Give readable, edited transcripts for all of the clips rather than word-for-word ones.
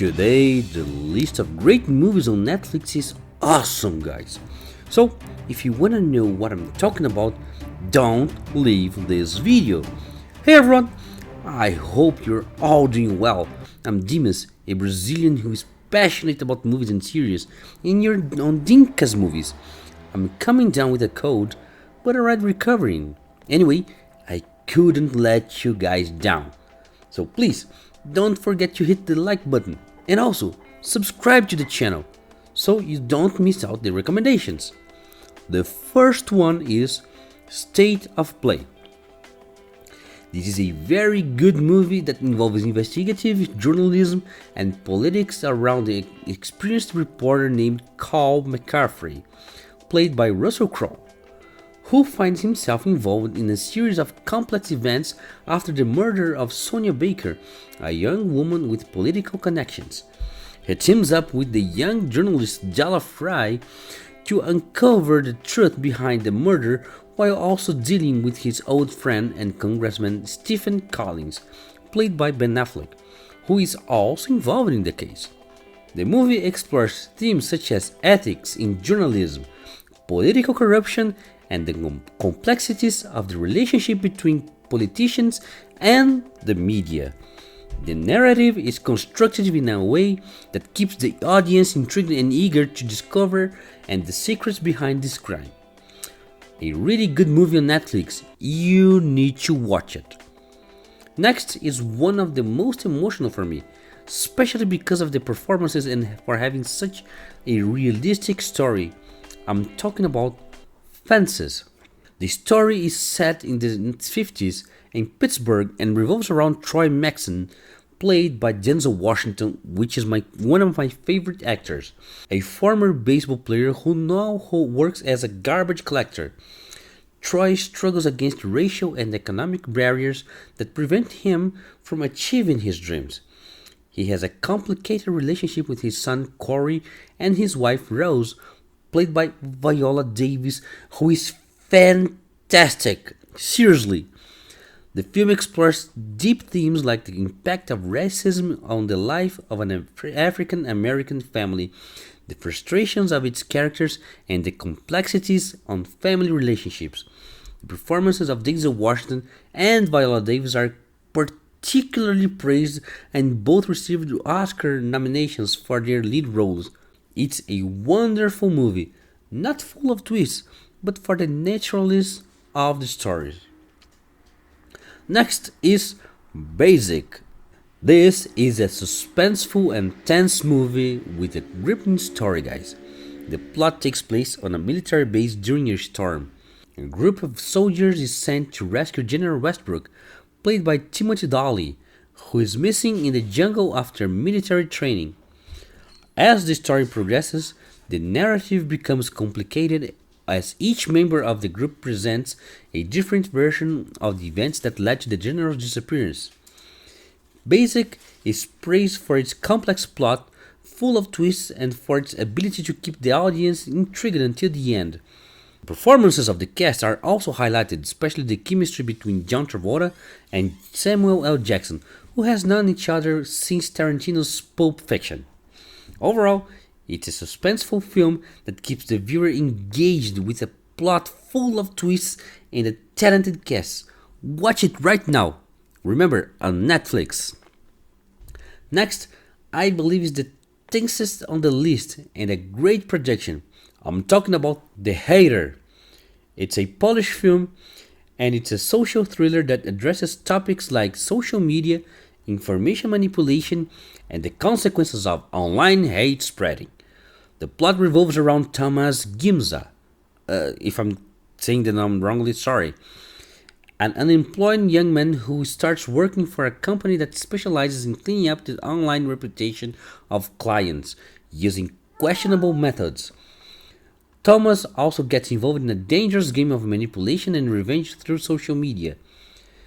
Today, the list of great movies on Netflix is awesome, guys. So, if you wanna know what I'm talking about, don't leave this video. Hey everyone, I hope you're all doing well. I'm Dimas, a Brazilian who is passionate about movies and series, and you're on Dinka's Movies. I'm coming down with a cold, but already recovering. Anyway, I couldn't let you guys down. So please, don't forget to hit the like button and also subscribe to the channel so you don't miss out the recommendations. The first one is State of Play. This is a very good movie that involves investigative journalism and politics around the experienced reporter named Carl McCaffrey, played by Russell Crowe, who finds himself involved in a series of complex events after the murder of Sonia Baker, a young woman with political connections. He teams up with the young journalist Jala Fry to uncover the truth behind the murder while also dealing with his old friend and Congressman Stephen Collins, played by Ben Affleck, who is also involved in the case. The movie explores themes such as ethics in journalism, political corruption, and the complexities of the relationship between politicians and the media. The narrative is constructed in a way that keeps the audience intrigued and eager to discover and the secrets behind this crime. A really good movie on Netflix, you need to watch it. Next is one of the most emotional for me, especially because of the performances and for having such a realistic story. I'm talking about Fences. The story is set in the 50s in Pittsburgh and revolves around Troy Maxon, played by Denzel Washington, which is one of my favorite actors, a former baseball player who now works as a garbage collector. Troy struggles against racial and economic barriers that prevent him from achieving his dreams. He has a complicated relationship with his son Corey and his wife Rose, played by Viola Davis, who is fantastic. Seriously. The film explores deep themes like the impact of racism on the life of an African American family, the frustrations of its characters, and the complexities on family relationships. The performances of Denzel Washington and Viola Davis are particularly praised, and both received Oscar nominations for their lead roles. It's a wonderful movie, not full of twists, but for the naturalness of the story. Next is Basic. This is a suspenseful and tense movie with a gripping story, guys. The plot takes place on a military base during a storm. A group of soldiers is sent to rescue General Westbrook, played by Timothy Daley, who is missing in the jungle after military training. As the story progresses, the narrative becomes complicated as each member of the group presents a different version of the events that led to the general's disappearance. Basic is praised for its complex plot, full of twists, and for its ability to keep the audience intrigued until the end. The performances of the cast are also highlighted, especially the chemistry between John Travolta and Samuel L. Jackson, who has known each other since Tarantino's Pulp Fiction. Overall, it's a suspenseful film that keeps the viewer engaged with a plot full of twists and a talented cast. Watch it right now. Remember, on Netflix. Next, I believe is the thickest on the list and a great projection. I'm talking about The Hater. It's a Polish film and it's a social thriller that addresses topics like social media, information manipulation, and the consequences of online hate spreading. The plot revolves around Thomas Gimza, if I'm saying the name wrongly, sorry, an unemployed young man who starts working for a company that specializes in cleaning up the online reputation of clients using questionable methods. Thomas also gets involved in a dangerous game of manipulation and revenge through social media.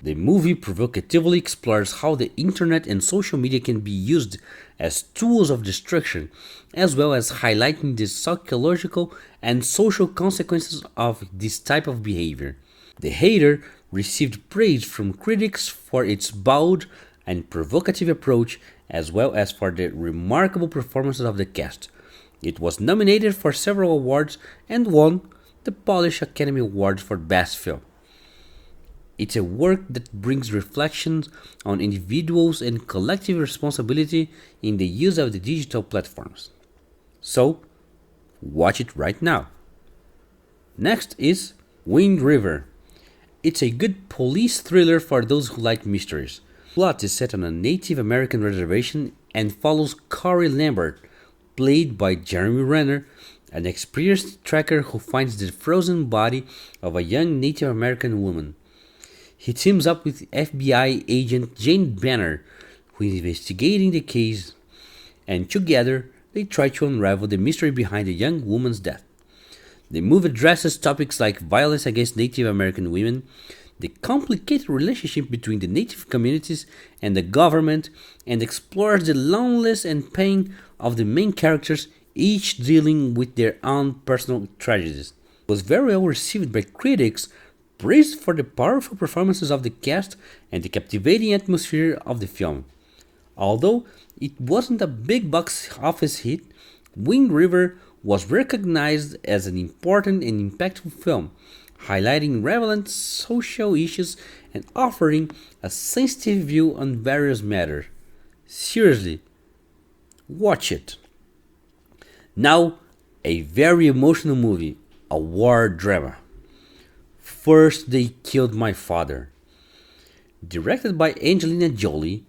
The movie provocatively explores how the internet and social media can be used as tools of destruction, as well as highlighting the psychological and social consequences of this type of behavior. The Hater received praise from critics for its bold and provocative approach as well as for the remarkable performances of the cast. It was nominated for several awards and won the Polish Academy Award for Best Film. It's a work that brings reflections on individuals and collective responsibility in the use of the digital platforms. So, watch it right now. Next is Wind River. It's a good police thriller for those who like mysteries. The plot is set on a Native American reservation and follows Corey Lambert, played by Jeremy Renner, an experienced tracker who finds the frozen body of a young Native American woman. He teams up with FBI agent Jane Banner, who is investigating the case, and together they try to unravel the mystery behind the young woman's death. The movie addresses topics like violence against Native American women, the complicated relationship between the Native communities and the government, and explores the loneliness and pain of the main characters, each dealing with their own personal tragedies. It was very well received by critics, praised for the powerful performances of the cast and the captivating atmosphere of the film. Although it wasn't a big box office hit, Wind River was recognized as an important and impactful film, highlighting relevant social issues and offering a sensitive view on various matters. Seriously, watch it. Now, a very emotional movie, a war drama. First They Killed My Father. Directed by Angelina Jolie,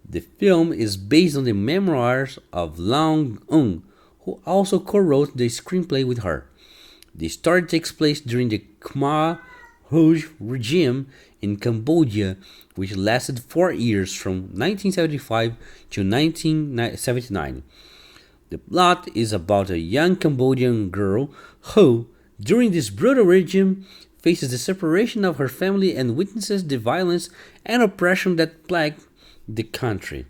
the film is based on the memoirs of Long Eun, who also co-wrote the screenplay with her. The story takes place during the Khmer Rouge regime in Cambodia, which lasted 4 years from 1975 to 1979. The plot is about a young Cambodian girl who, during this brutal regime, faces the separation of her family and witnesses the violence and oppression that plague the country.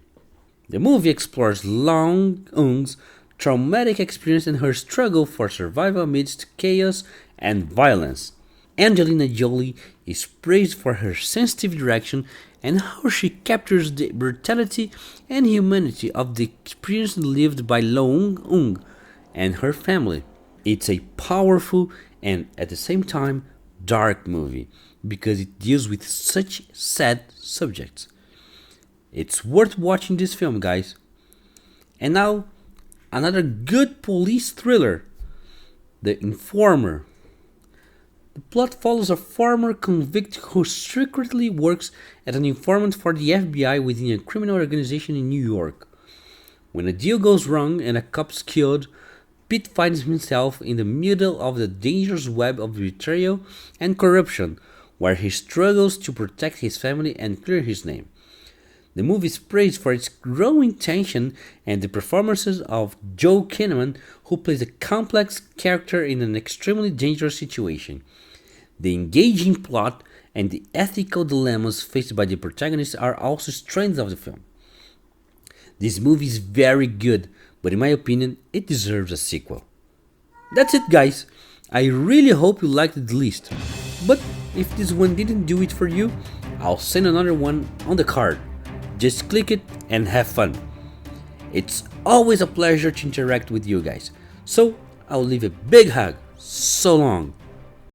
The movie explores Long Eun's traumatic experience and her struggle for survival amidst chaos and violence. Angelina Jolie is praised for her sensitive direction and how she captures the brutality and humanity of the experience lived by Long Eun and her family. It's a powerful and at the same time dark movie because it deals with such sad subjects. It's worth watching this film, guys. And now, another good police thriller, The Informer. The plot follows a former convict who secretly works as an informant for the FBI within a criminal organization in New York. When a deal goes wrong and a cop's killed, Pete finds himself in the middle of the dangerous web of betrayal and corruption, where he struggles to protect his family and clear his name. The movie is praised for its growing tension and the performances of Joe Kinnaman, who plays a complex character in an extremely dangerous situation. The engaging plot and the ethical dilemmas faced by the protagonists are also strengths of the film. This movie is very good, but in my opinion, it deserves a sequel. That's it, guys. I really hope you liked the list. But if this one didn't do it for you, I'll send another one on the card. Just click it and have fun. It's always a pleasure to interact with you guys. So I'll leave a big hug. So long.